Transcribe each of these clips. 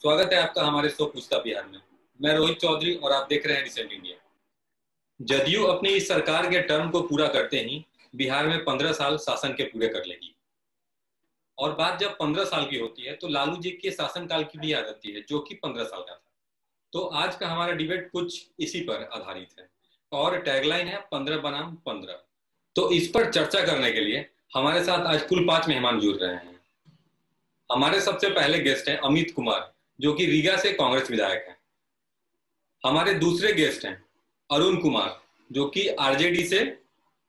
स्वागत है आपका हमारे शो पूछता बिहार में। मैं रोहित चौधरी और आप देख रहे हैं रिसेंट इंडिया। जदयू अपनी इस सरकार के टर्म को पूरा करते ही बिहार में 15 साल शासन के पूरे कर लेगी। और बात जब 15 साल की होती है तो लालू जी के शासनकाल की भी याद आती है, जो कि 15 साल का था। तो आज का हमारा डिबेट कुछ इसी पर आधारित है और टैगलाइन है 15 बनाम 15। तो इस पर चर्चा करने के लिए हमारे साथ आज कुल 5 मेहमान जुड़ रहे हैं। हमारे सबसे पहले गेस्ट हैं अमित कुमार, जो कि रीगा से कांग्रेस विधायक हैं। हमारे दूसरे गेस्ट हैं अरुण कुमार, जो कि आरजेडी से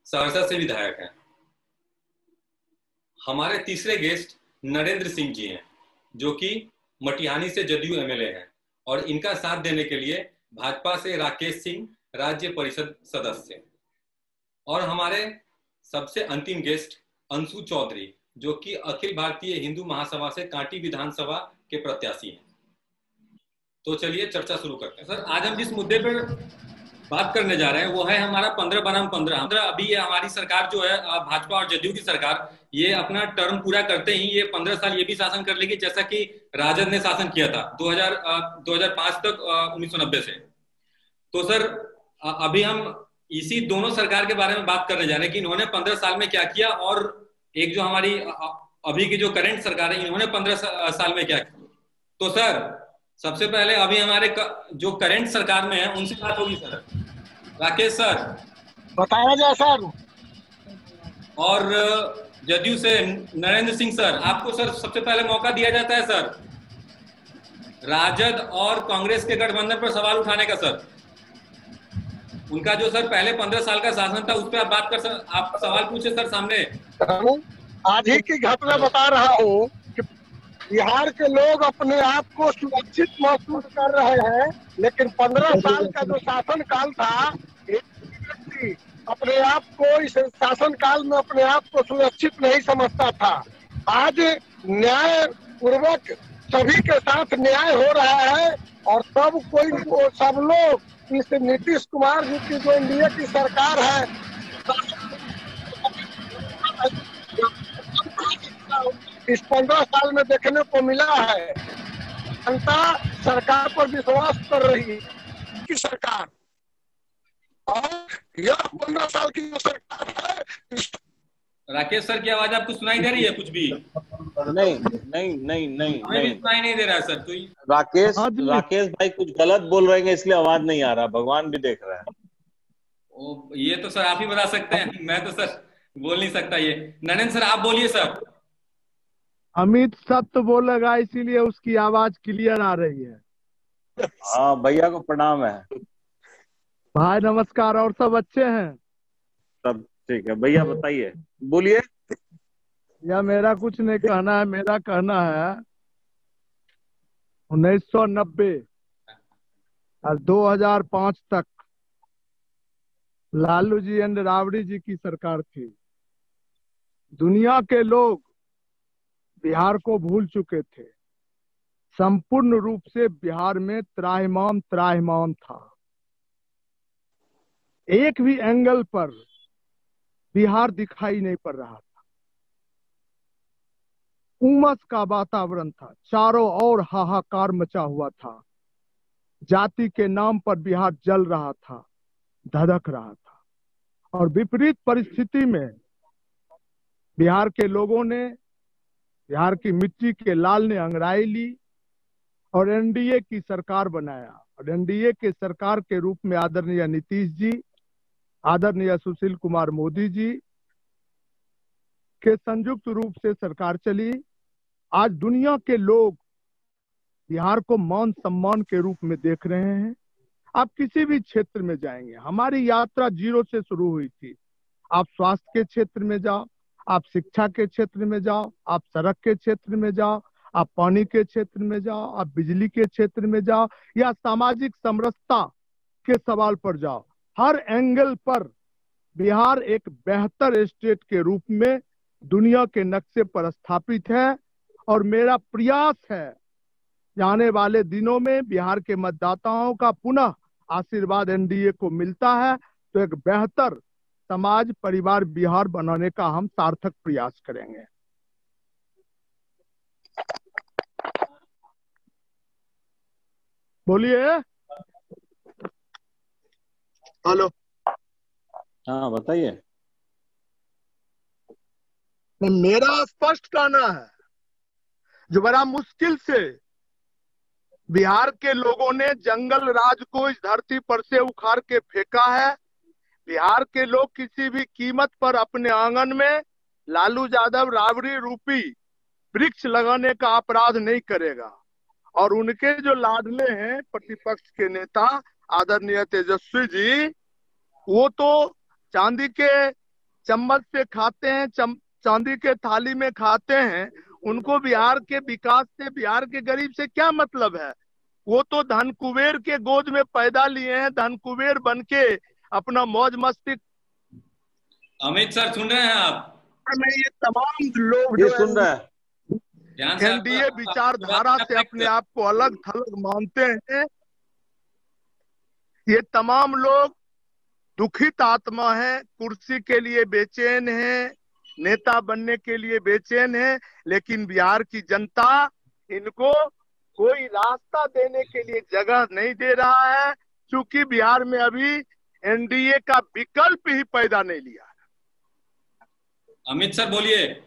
सहरसा से विधायक हैं। हमारे तीसरे गेस्ट नरेंद्र सिंह जी हैं, जो कि मटिहानी से जदयू एमएलए हैं, और इनका साथ देने के लिए भाजपा से राकेश सिंह, राज्य परिषद सदस्य। और हमारे सबसे अंतिम गेस्ट अंशु चौधरी, जो कि अखिल भारतीय हिंदू महासभा से कांटी विधानसभा के प्रत्याशी हैं। तो चलिए चर्चा शुरू करते हैं। सर, आज हम जिस मुद्दे पर बात करने जा रहे हैं वो है हमारा 15 बनाम 15। अभी ये हमारी सरकार जो है भाजपा और जदयू की सरकार, ये अपना टर्म पूरा करते ही ये 15 साल ये भी शासन कर लेगी, जैसा कि राजद ने शासन किया था 2005 तक, 1990 से। तो सर, अभी हम इसी दोनों सरकार के बारे में बात करने जा रहे हैं कि इन्होंने 15 साल में क्या किया, और एक जो हमारी अभी की जो करंट सरकार है, इन्होंने 15 साल में क्या किया। तो सर, सबसे पहले अभी हमारे जो करंट सरकार में है उनसे बात होगी सर। राकेश सर बताया जाए सर। और जदयू से नरेंद्र सिंह सर, आपको सर सबसे पहले मौका दिया जाता है सर राजद और कांग्रेस के गठबंधन पर सवाल उठाने का। सर, उनका जो सर पहले 15 साल का शासन था उस पर आप बात कर सर, आप सवाल पूछे सर सामने। आज ही की घटना बता रहा हूँ कि बिहार के लोग अपने आप को सुरक्षित महसूस कर रहे हैं, लेकिन 15 साल का जो शासन काल था, एक व्यक्ति अपने आप को इस शासन काल में अपने आप को सुरक्षित नहीं समझता था। आज न्याय पूर्वक सभी के साथ न्याय हो रहा है और सब लोग इस नीतीश कुमार जी की जो एनडीए की सरकार है, इस 15 साल में देखने को मिला है। जनता सरकार पर विश्वास कर रही है की सरकार, और यह 15 साल की जो सरकार है। राकेश सर की आवाज आपको सुनाई दे रही है? कुछ भी नहीं नहीं नहीं नहीं हमें भी सुनाई नहीं दे रहा है सर। तो राकेश भाई कुछ गलत बोल रहे हैं, इसलिए आवाज नहीं आ रहा। भगवान भी देख रहा है। ये तो सर आप ही बता सकते हैं, मैं तो सर बोल नहीं सकता। ये नरेंद्र सर आप बोलिए सर। अमित सत्य बोलेगा, इसीलिए उसकी आवाज क्लियर आ रही है। हाँ, भैया को प्रणाम है। भाई नमस्कार, और सब अच्छे हैं? सब ठीक है भैया, बताइए, बोलिए। या मेरा कुछ नहीं कहना है, मेरा कहना है 1990 और 2005 तक लालू जी एंड राबड़ी जी की सरकार थी। दुनिया के लोग बिहार को भूल चुके थे। संपूर्ण रूप से बिहार में त्राहिमाम त्राहिमाम था। एक भी एंगल पर बिहार दिखाई नहीं पड़ रहा था। उमस का वातावरण था, चारों ओर हाहाकार मचा हुआ था। जाति के नाम पर बिहार जल रहा था, धधक रहा था। और विपरीत परिस्थिति में बिहार के लोगों ने, बिहार की मिट्टी के लाल ने अंगड़ाई ली और एनडीए की सरकार बनाया। और एनडीए के सरकार के रूप में आदरणीय नीतीश जी, आदरणीय सुशील कुमार मोदी जी के संयुक्त रूप से सरकार चली। आज दुनिया के लोग बिहार को मान सम्मान के रूप में देख रहे हैं। आप किसी भी क्षेत्र में जाएंगे, हमारी यात्रा जीरो से शुरू हुई थी। आप स्वास्थ्य के क्षेत्र में जाओ, आप शिक्षा के क्षेत्र में जाओ, आप सड़क के क्षेत्र में जाओ, आप पानी के क्षेत्र में जाओ, आप बिजली के क्षेत्र में जाओ, या सामाजिक समरसता के सवाल पर जाओ। हर एंगल पर बिहार एक बेहतर स्टेट के रूप में दुनिया के नक्शे पर स्थापित है। और मेरा प्रयास है कि आने वाले दिनों में बिहार के मतदाताओं का पुनः आशीर्वाद एनडीए को मिलता है तो एक बेहतर समाज परिवार बिहार बनाने का हम सार्थक प्रयास करेंगे। बोलिए। हेलो। हाँ बताइए। मेरा स्पष्ट कहना है, जो बड़ा मुश्किल से बिहार के लोगों ने जंगल राज को इस धरती पर से उखाड़ के फेंका है। बिहार के लोग किसी भी कीमत पर अपने आंगन में लालू यादव राबड़ी रूपी वृक्ष लगाने का अपराध नहीं करेगा। और उनके जो लाडले हैं प्रतिपक्ष के नेता आदरणीय तेजस्वी जी, वो तो चांदी के चम्मच से खाते हैं, चांदी के थाली में खाते हैं। उनको बिहार के विकास से, बिहार के गरीब से क्या मतलब है? वो तो धन कुबेर के गोद में पैदा लिए हैं, धन कुबेर बन के अपना मौज मस्ती। अमित सर सुन रहे हैं आप? में ये तमाम लोग ये जो सुन रहा है। एनडीए विचारधारा से अपने आप को अलग थलग मानते हैं, ये तमाम लोग दुखित आत्मा है, कुर्सी के लिए बेचैन है, नेता बनने के लिए बेचैन है। लेकिन बिहार की जनता इनको कोई रास्ता देने के लिए जगह नहीं दे रहा है, क्योंकि बिहार में अभी एनडीए का विकल्प ही पैदा नहीं लिया है। अमित सर बोलिए।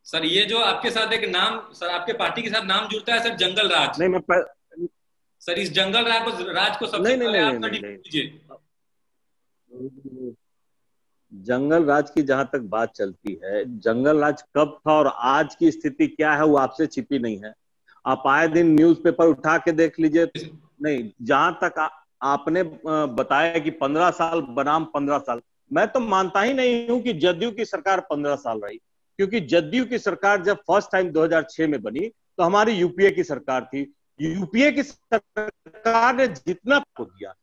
सर ये जो आपके साथ एक नाम, सर आपके पार्टी के साथ नाम जुड़ता है सर, जंगल राज। नहीं मैं सर इस जंगल राज को सबसे पहले आप सर्टिफाई कीजिए। जंगल राज की जहां तक बात चलती है, जंगल राज कब था और आज की स्थिति क्या है वो आपसे छिपी नहीं है। आप आए दिन न्यूज़पेपर उठा के देख लीजिए। नहीं, जहां तक आपने बताया कि 15 साल बनाम 15 साल, मैं तो मानता ही नहीं हूं कि जदयू की सरकार 15 साल रही, क्योंकि जदयू की सरकार जब फर्स्ट टाइम 2006 में बनी तो हमारी यूपीए की सरकार थी। यूपीए की सरकार ने जितना को दिया,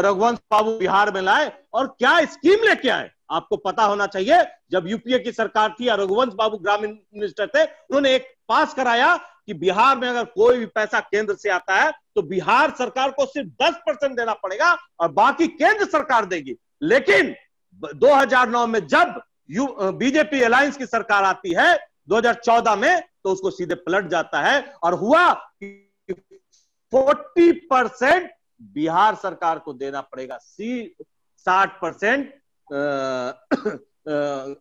रघुवंश बाबू बिहार में लाए और क्या स्कीम लेके आए आपको पता होना चाहिए। जब यूपीए की सरकार थी, रघुवंश बाबू ग्रामीण मिनिस्टर थे, उन्होंने एक पास कराया कि बिहार में अगर कोई भी पैसा केंद्र से आता है तो बिहार सरकार को सिर्फ 10% देना पड़ेगा और बाकी केंद्र सरकार देगी। लेकिन 2009 में जब बीजेपी अलायंस की सरकार आती है 2014 में, तो उसको सीधे पलट जाता है और हुआ 40% बिहार सरकार को देना पड़ेगा, 60%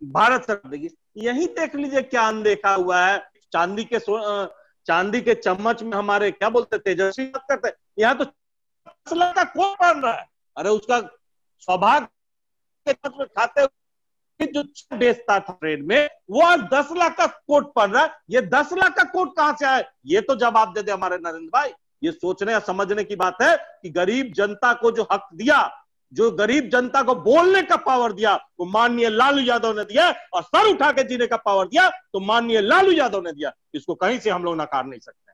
भारत सरकार देगी। यही देख लीजिए क्या अनदेखा हुआ है। चांदी के चम्मच में हमारे क्या बोलते तेजस्वी बात करते हैं, यहाँ तो 10 लाख का कोट बन रहा है। अरे उसका सौभाग्य खाते जो बेचता था ट्रेड में, वो आज 10 लाख का कोट पहन रहा है। ये 10 लाख का कोट कहां से आए, ये तो जवाब दे दे हमारे नरेंद्र भाई। ये सोचने या समझने की बात है कि गरीब जनता को जो हक दिया, जो गरीब जनता को बोलने का पावर दिया, वो माननीय लालू यादव ने दिया, और सर उठा के जीने का पावर दिया तो माननीय लालू यादव ने दिया। इसको कहीं से हम लोग नकार नहीं सकते।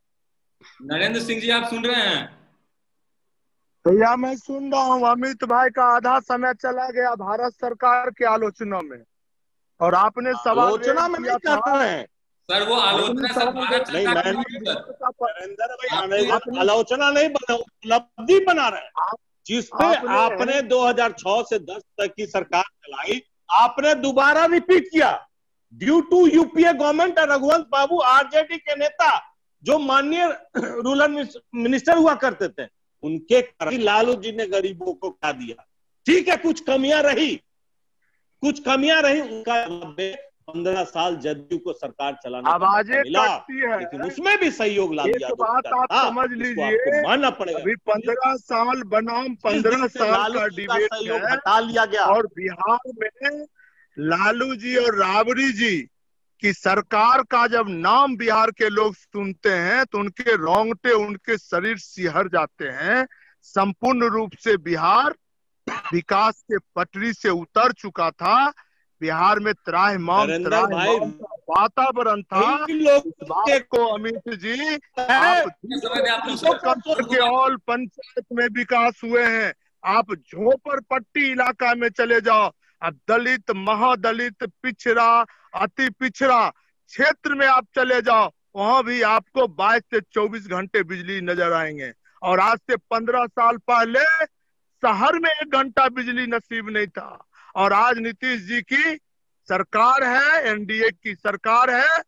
नरेंद्र सिंह जी आप सुन रहे हैं? भैया मैं सुन रहा हूँ। अमित भाई का आधा समय चला गया भारत सरकार की आलोचना में, और आपने सवाल आलोचना में नहीं कर रहे हैं सर, वो आलोचना सब भारत सरकार आलोचना नहीं बना, उपलब्धि बना रहे हैं। जिसपे आपने 2006 से 10 तक की सरकार चलाई, आपने दोबारा रिपीट किया। Due to UPA government, Raghuvansh Babu RJD के नेता जो माननीय रूरल मिनिस्टर हुआ करते थे, उनके लालू जी ने गरीबों को क्या दिया। ठीक है, कुछ कमियां रही, उनका 15 साल जदयू को सरकार चलाने आवाजें मिला, कटती है, लेकिन उसमें भी सहयोग लालू यादव बात आप समझ लीजिए। मानना पड़ेगा। अभी 15 साल बनाम 15 साल का डिबेट है, हटा लिया गया। और बिहार में लालू जी और राबड़ी जी की सरकार का जब नाम बिहार के लोग सुनते हैं तो उनके रोंगटे, उनके शरीर सिहर जाते हैं। संपूर्ण रूप से बिहार विकास के पटरी से उतर चुका था। बिहार में त्राहिमाम वातावरण था। इस बात को अमित जी आप के ऑल पंचायत में विकास हुए हैं। आप झोपड़पट्टी इलाका में चले जाओ, अब दलित, महादलित, पिछड़ा, अति पिछड़ा क्षेत्र में आप चले जाओ, वहां भी आपको 22 से 24 घंटे बिजली नजर आएंगे। और आज से 15 साल पहले शहर में 1 घंटा बिजली नसीब नहीं था। और आज नीतीश जी की सरकार है, एनडीए की सरकार है,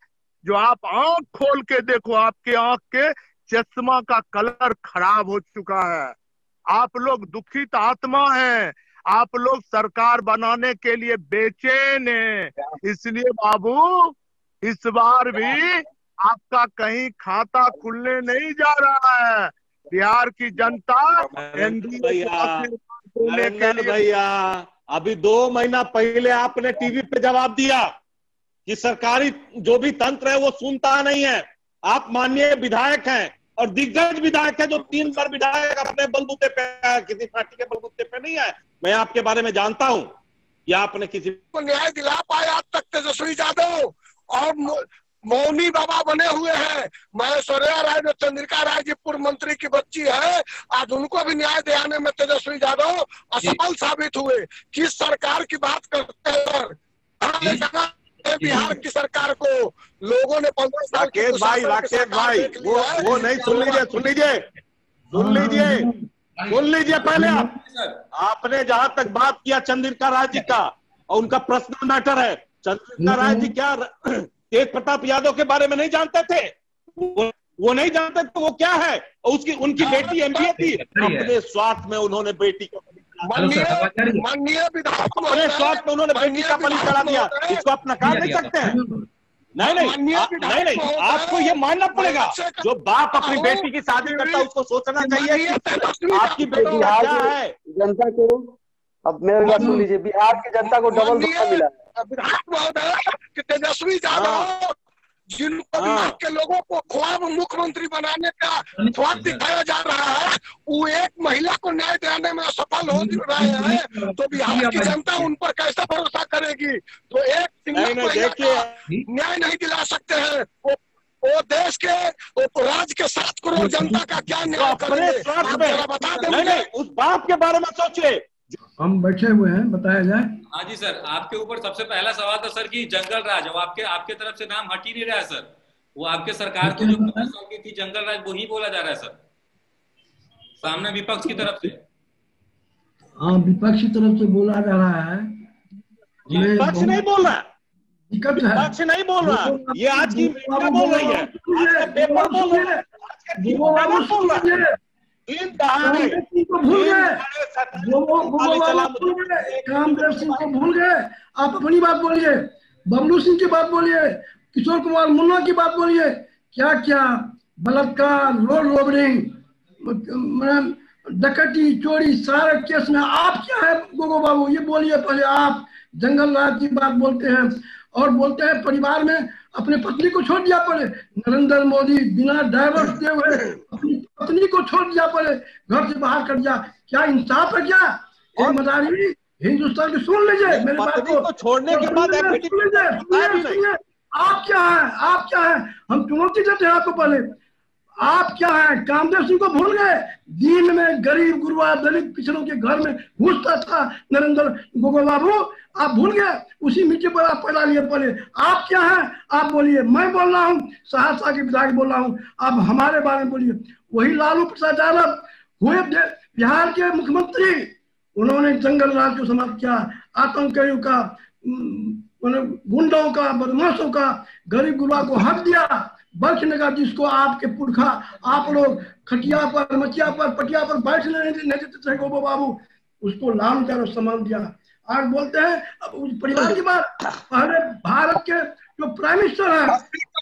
जो आप आंख खोल के देखो, आपके आंख के चश्मा का कलर खराब हो चुका है। आप लोग दुखित आत्मा हैं, आप लोग सरकार बनाने के लिए बेचैन हैं। इसलिए बाबू इस बार भी आपका कहीं खाता खुलने नहीं जा रहा है। बिहार की जनता नरेंद्र भैया, अभी 2 महीना पहले आपने टीवी पे जवाब दिया कि सरकारी जो भी तंत्र है वो सुनता नहीं है। आप माननीय विधायक हैं और दिग्गज विधायक है, जो 3 बार विधायक अपने बलबूते पे है, किसी पार्टी के बलबूते पे नहीं है। मैं आपके बारे में जानता हूं कि आपने किसी को न्याय दिला पाए आज तक तेजस्वी यादव, और मौनी बाबा बने हुए हैं। महेश्वरिया राय जो चंद्रिका राय जी पूर्व मंत्री की बच्ची है, आज उनको भी न्याय दिलाने में तेजस्वी यादव असफल साबित हुए। किस सरकार की बात करते हैं? बिहार की सरकार को लोगों ने 15 साल राकेश भाई वो नहीं, सुन लीजिए पहले आपने जहां तक बात किया चंद्रिका राय जी का, और उनका पर्सनल मैटर है। चंद्रिका राय जी क्या तेज प्रताप यादव के बारे में नहीं जानते थे? वो नहीं जानते थे वो क्या है। और उनकी बेटी एमबीए थी, अपने स्वार्थ में उन्होंने बेटी को माननीय विधायक अपने स्वार्थ में उन्होंने बेटी का बलि चढ़ा दिया। इसको आप नकार नहीं सकते हैं। नहीं, आपको ये मानना पड़ेगा। जो बाप अपनी बेटी की शादी करता है उसको सोचना चाहिए कि आपकी बेटी क्या है। जनता को, अब मेरी बात सुन लीजिए, बिहार की जनता को डबल धोखा मिला है। विधायक महोदय कि तेजस्वी यादव जिनको बिहार के लोगों को ख्वाब मुख्यमंत्री बनाने का ख्वाब दिखाया जा रहा है, वो एक महिला को न्याय दिलाने में असफल हो रहे हैं, तो बिहार की जनता उन पर कैसे भरोसा करेगी? तो एक सिंगल महिला का न्याय नहीं दिला सकते हैं। वो देश के राज्य के 7 करोड़ जनता का क्या न्याय करेंगे? बता दें। उस बाप के बारे में सोचिए। हम बैठे हुए हैं, बताया जाए। हाँ जी सर, आपके ऊपर सबसे पहला सवाल था सर कि जंगल राज, वो आपके तरफ से नाम हट ही नहीं रहा है सर। वो आपके सरकार को जो 15 साल की थी जंगल राज, वो ही बोला जा रहा है सर, सामने विपक्ष की तरफ से। हाँ, विपक्ष की तरफ से बोला जा रहा है। विपक्ष नहीं बोल रहा, विपक्ष नहीं बोल रहा, ये आज की मीडिया बोल रही है, आज का पेपर बोल रहा है, आज का टीवी बोल रहा है। कामदेव सिंह को भूल गए। आप अपनी बात बोलिए, बबलू सिंह की बात बोलिए, किशोर कुमार मुन्ना की बात बोलिए। क्या क्या बलात्कार, रोड रॉबरिंग, डकैती, चोरी, सारे केस में आप क्या है गोगो बाबू? ये बोलिए पहले। आप जंगल राज की बात बोलते हैं और बोलते हैं परिवार में अपने पत्नी को छोड़ दिया पड़े। नरेंद्र मोदी बिना डाइवर्स दिए हुए अपनी पत्नी को छोड़ दिया पड़े, घर से बाहर कर दिया। क्या इंसाफ है क्या? और मदारी हिंदुस्तान की सुन लीजिए मेरी बात को। छोड़ने के बाद आप क्या है? आप क्या है? हम चुनौती देते हैं आपको। पहले आप क्या है? कामदेव सिंह को भूल गए? दिन में गरीब गुरुआ दलित पिछड़ों के घर में घुसता था नरेंद्र गोगो बाबू, आप भूल गए? उसी मिट्टी पर आप पैदा लिए पड़े। आप क्या है? आप बोलिए। मैं बोल रहा हूँ, सहरसा के विधायक बोल रहा हूँ, आप हमारे बारे में बोलिए। वही लालू प्रसाद यादव हुए बिहार के मुख्यमंत्री, उन्होंने जंगल राज को समाप्त किया, आतंकियों का, गुंडों का, बदमाशों का, गरीब गुरुआ को हक दिया बख्शने का, जिसको आपके पुरखा आप लोग खटिया पर, मचिया पर, पटिया पर बैठने नहीं देते थे गोगो बाबू, उसको लाल का सम्मान दिया। आज बोलते हैं अब उस परिवार की बात। पहले भारत के जो प्राइम मिनिस्टर है,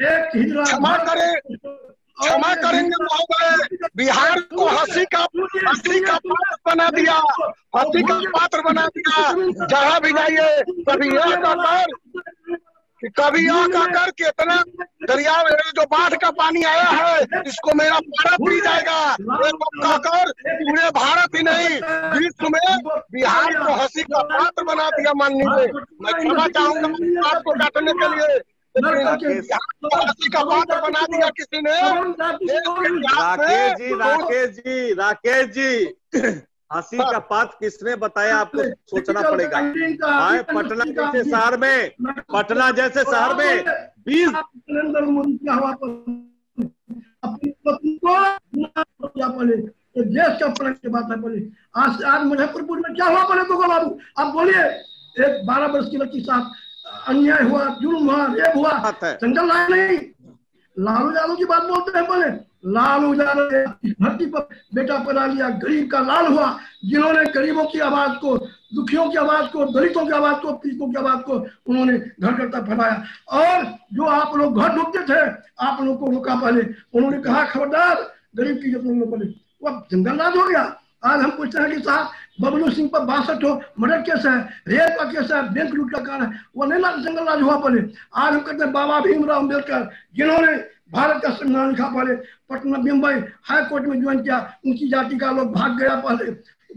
एक हिजरा क्षमा करेंगे महोदय, बिहार को हंसी का पात्र बना दिया, हंसी का पात्र बना दिया। जहाँ भी जाइए कभी आकर के इतना दरिया में जो बाढ़ का पानी आया है, इसको मेरा भारत पी जाएगा कहकर पूरे भारत ही नहीं विश्व में बिहार को हंसी का पात्र बना दिया। माननीय, मैं क्षमा चाहूंगा आपको काटने के लिए, हंसी का पात्र बना दिया किसी ने। राकेश जी हंसी का पात्र किसने बताया? आपको सोचना पड़ेगा। पटना जैसे शहर में, पटना जैसे शहर में 20 नरेंद्र मोदी की हवा पर अपनी पत्नी को देश का पलट के बात है। बोले आज मुजफ्फरपुर में क्या हुआ? बोले गोगो बाबू आप बोलिए। एक 12 वर्ष की लड़की साथ अन्याय हुआ, जुल्म हुआ, रेप हुआ, जंगल राज नहीं। लालू यादव की बात बोलते हैं। बोले लालू यादव ने इस धरती पर बेटा पैदा लिया, गरीब का लाल हुआ, जिन्होंने गरीबों की आवाज को, दुखियों की आवाज को, दलितों की आवाज को, पीड़ितों की आवाज को उन्होंने घर घर तक फैलाया। और जो आप लोग घर ढूंढते थे, आप लोग को रोका पहले, उन्होंने कहा खबरदार गरीब की इज्जत नहीं पड़े, वो अब जंगल राज हो गया। आज हम पूछते हैं कि साहब बबलू सिंह पर 62 मर्डर केस है, रेप का केस है, बैंक लूट का कारण है, वो नहीं ना जंगल राज हुआ पहले। आज हम कहते हैं बाबा भीमराव अम्बेडकर जिन्होंने भारत का संविधान लिखा, पहले पटना मुंबई हाई कोर्ट में ज्वाइन किया, उनकी जाति का लोग भाग गया, पहले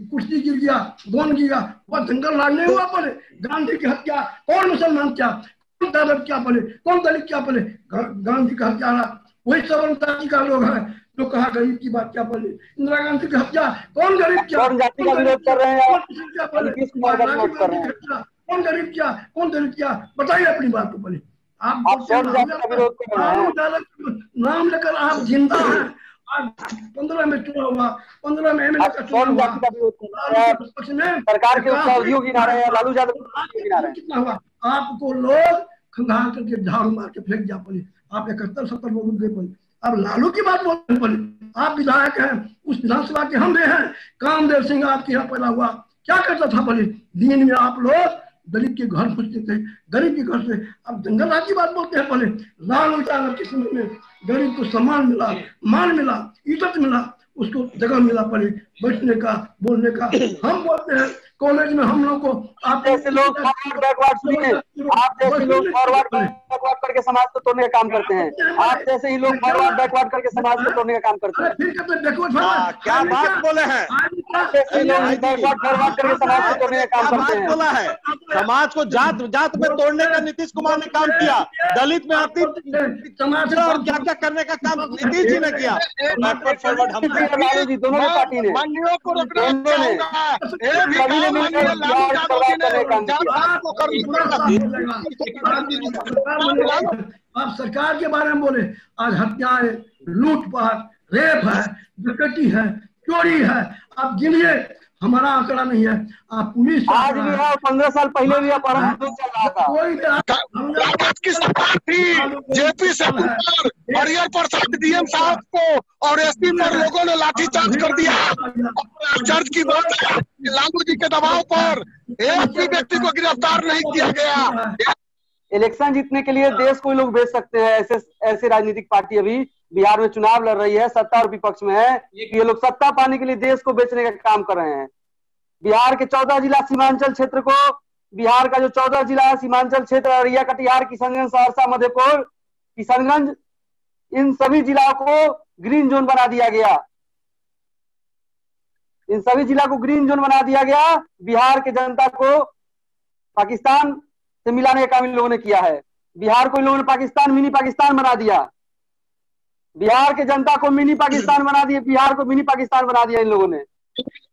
कुश्ती गिर गया, गोन गिरा, वह जंगल राज नहीं हुआ पहले। गांधी की हत्या कौन मुसलमान किया, कौन यादव किया पहले, कौन दलित किया पहले, गांधी का हत्या वही सवर्ण जाति का लोग है जो कहा गरीब की बात क्या पहले। इंदिरा गांधी की हत्या कौन गरीब किया, जाति का विरोध कर रहे हैं, कौन गरीब किया, कौन दलित किया, बताइए अपनी बात को पहले। आप नाम लेकर आप जिंदा हैं। आज 15 में चुना हुआ, 15 में एमएलए का चुना हुआ, सरकार के उपलब्धियों गिना रहे हैं, लालू यादव कितना हुआ, आपको लोग खंगाल करके झाड़ू मार के फेंक दिया पड़े। आप 71-70 लोग गए पड़े। अब लालू की बात बोलने पड़े, आप विधायक हैं, उस विधानसभा के हम भी हैं। कामदेव सिंह आपके यहाँ पैदा हुआ, क्या करता था पहले, दिन में आप लोग दलित के घर घुसते थे, गरीब के घर से। अब जंगल राज की बात बोलते हैं पहले। लालू यादव के समय में गरीब को सम्मान मिला, मान मिला, इज्जत मिला, उसको जगह मिला पड़े बैठने का, बोलने का। हम बोलते हैं कॉलेज में हम लोग को, आप जैसे लोग बैकवर्ड सुनिए, आप जैसे लोग फॉरवर्ड बैकवर्ड करके समाज को तोड़ने का काम करते हैं, आप जैसे ही लोग फॉरवर्ड बैकवर्ड करके समाज को तोड़ने का काम करते हैं। क्या बात बोले हैं, फॉरवर्ड करके समाज को तोड़ने का काम करते हैं। बोला है, समाज को जात जात में तोड़ने का नीतीश कुमार ने काम किया, दलित में आती समाज और क्या क्या करने का काम नीतीश जी ने किया। बैकवर्ड फॉरवर्ड हम लालू जी दोनों पार्टी ने, मंडियों को रोकना आप सरकार के बारे में बोले, आज हत्याएं, लूटपाट, रेप है, डकैती है, चोरी है। आप गिनिए, हमारा आंकड़ा नहीं है। आप पुलिस आज भी है, 15 साल पहले भी अपहरण चल रहा था। कोई की सरकार थी, जेपी से हरियर प्रसाद डीएम साहब को और एसपी पर लोगों ने लाठीचार्ज कर दिया। चर्च की बात है, लालू जी के दबाव पर एक भी व्यक्ति को गिरफ्तार नहीं किया गया। इलेक्शन जीतने के लिए देश को लोग बेच सकते हैं। ऐसे राजनीतिक पार्टी अभी बिहार में चुनाव लड़ रही है, सत्ता और विपक्ष में है। ये लोग सत्ता पाने के लिए देश को बेचने का काम कर रहे हैं। बिहार के 14 जिला सीमांचल क्षेत्र को, बिहार का जो 14 जिला है सीमांचल क्षेत्र, अररिया, कटिहार, किशनगंज, सहरसा, मधेपुर, किशनगंज, इन सभी जिला को ग्रीन जोन बना दिया गया। इन सभी जिला को ग्रीन जोन बना दिया गया। बिहार के जनता को पाकिस्तान से मिलाने का काम इन लोगों ने किया है। बिहार को इन लोगों ने पाकिस्तान, मिनी पाकिस्तान बना दिया। बिहार के जनता को मिनी पाकिस्तान बना दिया, बिहार को मिनी पाकिस्तान बना दिया इन लोगों ने।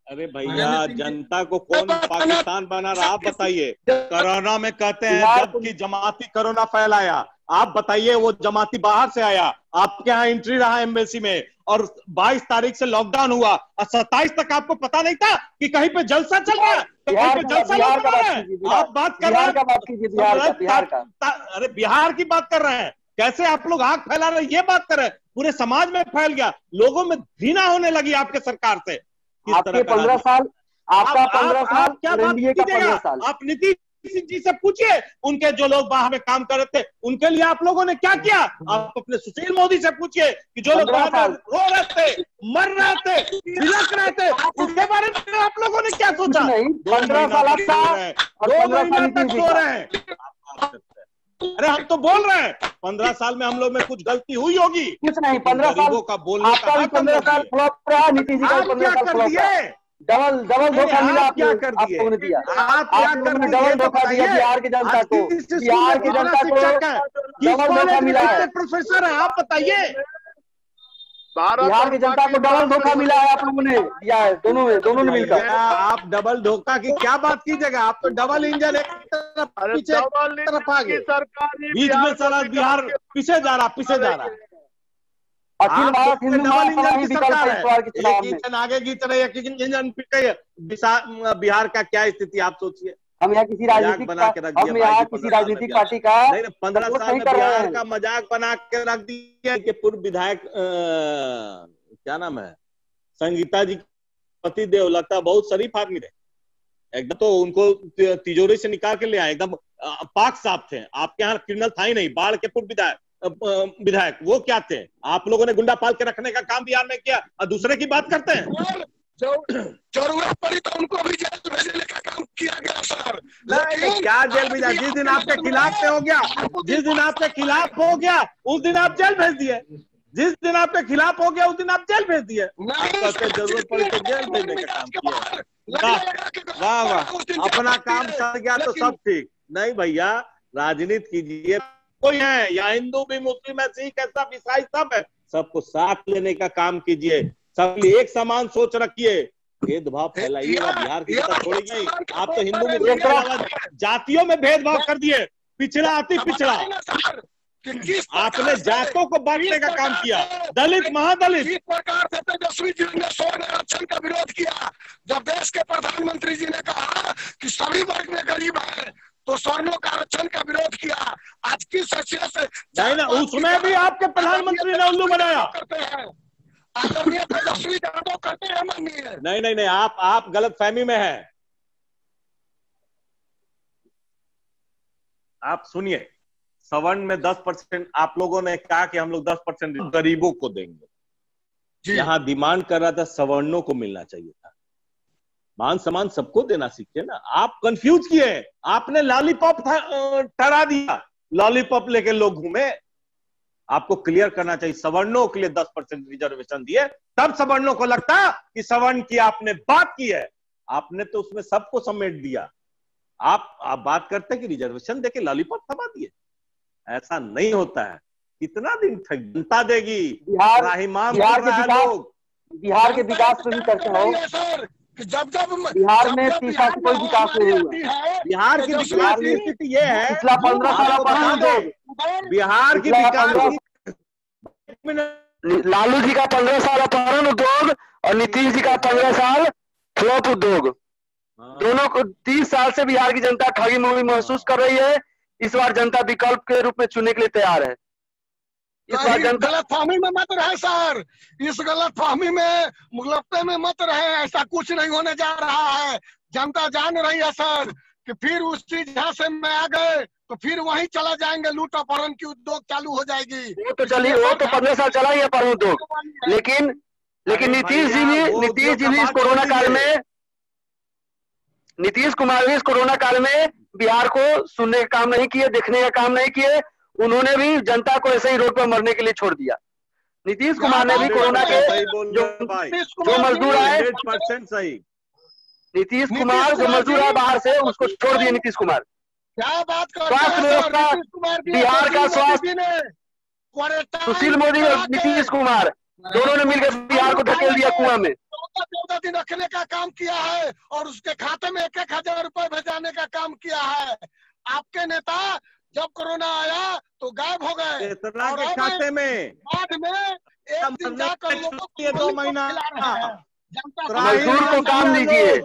अरे भैया, जनता को कौन पाकिस्तान बना रहा, आप बताइए। कोरोना में कहते हैं जबकि जमाती कोरोना फैलाया, आप बताइए वो जमाती बाहर से आया, आपके यहाँ एंट्री रहा एम्बेसी में, और 22 तारीख से लॉकडाउन हुआ और 27 तक आपको पता नहीं था कि कहीं पे जलसा चल रहा है, तो कहीं पे जलसा लग रहा है। आप बात कर रहे हैं, अरे बिहार की बात कर रहे हैं, कैसे आप लोग आग फैला रहे हैं, ये बात कर रहे हैं। पूरे समाज में फैल गया, लोगों में घृणा होने लगी आपके सरकार से। आपके 15 साल, आपका 15 साल, क्या बात कीजिएगा। आप नीतीश जी से पूछिए, उनके जो लोग बाहर में काम कर रहे थे उनके लिए आप लोगों ने क्या किया। आप अपने सुशील मोदी से पूछिए कि जो लोग बाहर रो रहे थे, मर रहे थे, बिलख रहे थे, उसके बारे में आप लोगों ने क्या सोचा। 15 साल 2 महीना तक सो रहे हैं। अरे हम तो बोल रहे हैं 15 साल में हम लोग में कुछ गलती हुई होगी। कुछ नहीं, 15 साल का बोलने का 15 साल फ्लॉप रहा, नीतीश जी का 15 साल फ्लॉप रहा। डबल धोखा मिला आपको, आपने दिया। आप लोगों ने डबल धोखा दिया बिहार की जनता को, बिहार की जनता को डबल धोखा मिला है। प्रोफेसर है, आप बताइए। बिहार की जनता को डबल धोखा मिला है, आप लोगों ने दिया है, दोनों ने मिलकर। आप डबल धोखा की क्या बात कीजिएगा, आप तो डबल इंजन एक तरफ पीछे तरफ आगे, बीच में सारा बिहार पीछे जा रहा। अखिल भारत हिंदू इंजन की सरकार है, एक इंजन आगे की तरह एक इंजन पीछे। बिहार का क्या स्थिति आप सोचिए। हम यहाँ किसी राजनीतिक हम यहाँ किसी राजनीतिक पार्टी का 15 साल में बिहार का मजाक बना के रख दिया कि पूर्व विधायक क्या नाम है संगीता जी पति देव, लगता बहुत शरीफ आदमी थे एकदम, तो उनको तिजोरी से निकाल के ले आए, एकदम पाक साफ थे। आपके यहाँ क्रिमिनल था ही नहीं। बाढ़ के पूर्व विधायक वो क्या थे? आप लोगों ने गुंडा पाल के रखने का काम बिहार में किया और दूसरे की बात करते हैं। जरूरत पड़ी तो उनको भी जेल भेजने का काम किया गया सर। लेकिन क्या जेल भेजा? जिस दिन आपके खिलाफ हो गया, जिस दिन आपके खिलाफ हो गया उस दिन आप जेल भेज दिए। जिस दिन आपके खिलाफ हो गया उस दिन आप जेल भेज दिए। जरूरत पड़ी तो जेल भेजने का काम किया। वाह वाह, अपना काम कर गया तो सब ठीक। नहीं भैया, राजनीति कीजिए, कोई है या हिंदू भी, मुस्लिम है, सिख है, सब ईसाई सब है, सबको साथ लेने का काम कीजिए। सब एक समान सोच रखिए, भेदभाव फैलाइएगा बिहार की तरफ छोड़िए। आप तो हिंदू में जातियों में भेदभाव कर दिए, पिछड़ा अति पिछड़ा। आपने जातों को बांटने का काम किया, दलित महादलित। इस प्रकार से तेजस्वी जी ने स्वर्ण आरक्षण का विरोध किया। जब देश के प्रधानमंत्री जी ने कहा कि सभी वर्ग में गरीब है तो स्वर्णों का आरक्षण का विरोध किया। आज की हैसियत से नहीं ना, उसमें भी आपके प्रधानमंत्री ने उल्लू बनाया। करते हैं आदरणीय तेजस्वी यादव, करते हैं माननीय। नहीं नहीं नहीं, आप गलत फहमी में है। आप सुनिए, सवर्ण में 10% आप लोगों ने कहा कि हम लोग 10% गरीबों को देंगे। यहाँ डिमांड कर रहा था सवर्णों को मिलना चाहिए था। मान सम्मान सबको देना सीखिए ना। आप कंफ्यूज किए, आपने लॉलीपॉप ठहरा दिया, लॉलीपॉप लेके लोग घूमे। आपको क्लियर करना चाहिए, सवर्णों के लिए 10% रिजर्वेशन दिए, तब सवर्णों को लगता कि सवर्ण की आपने बात की है। आपने तो उसमें सबको समेट दिया। आप बात करते कि रिजर्वेशन देके लॉलीपॉप थमा दिए, ऐसा नहीं होता है। कितना दिन जनता देगी? बिहार के विकास पे भी चर्चा हो। जब बिहार में 30 साल से कोई विकास नहीं हुआ। बिहार की विकास की स्थिति ये है, पिछला 15 साल बता दो। बिहार की विकास, लालू जी का 15 साल अपहरण उद्योग और नीतीश जी का 15 साल फ्लॉप उद्योग, दोनों को 30 साल से बिहार की जनता ठगी मुगी महसूस कर रही है। इस बार जनता विकल्प के रूप में चुनने के लिए तैयार है। इस बार जनता गलतफहमी में मत रहे सर, इस गलतफहमी में मुगलप्पे में मत रहे। ऐसा कुछ नहीं होने जा रहा है। जनता जान रही है सर कि फिर उसी झांसे में आ गए तो फिर वहीं चला जाएंगे, लूट अपहरण की उद्योग चालू हो जाएगी। वो तो 15 साल चला ही है अपहरण उद्योग। लेकिन नीतीश जी भी इस कोरोना काल में, नीतीश कुमार भी इस कोरोना काल में बिहार को सुनने का काम नहीं किए, देखने का काम नहीं किए। उन्होंने भी जनता को ऐसे ही रोड पर मरने के लिए छोड़ दिया। नीतीश कुमार ने भी कोरोना के जो मजदूर आए, नीतीश कुमार जो मजदूर आए बाहर से, उसको छोड़ दिए नीतीश कुमार। क्या बात कर स्वास्थ्य व्यवस्था, बिहार का स्वास्थ्य, सुशील मोदी और नीतीश कुमार दोनों ने मिलकर बिहार को धकेल दिया कुआं में। 14 दिन रखने का काम किया है और उसके खाते में 1,000 रुपए भेजाने का काम किया है। आपके नेता जब कोरोना आया तो गायब हो गए, और खाते में बाद में एक दिन जाकर लोगों को 2 महीना मजदूर को काम दीजिए।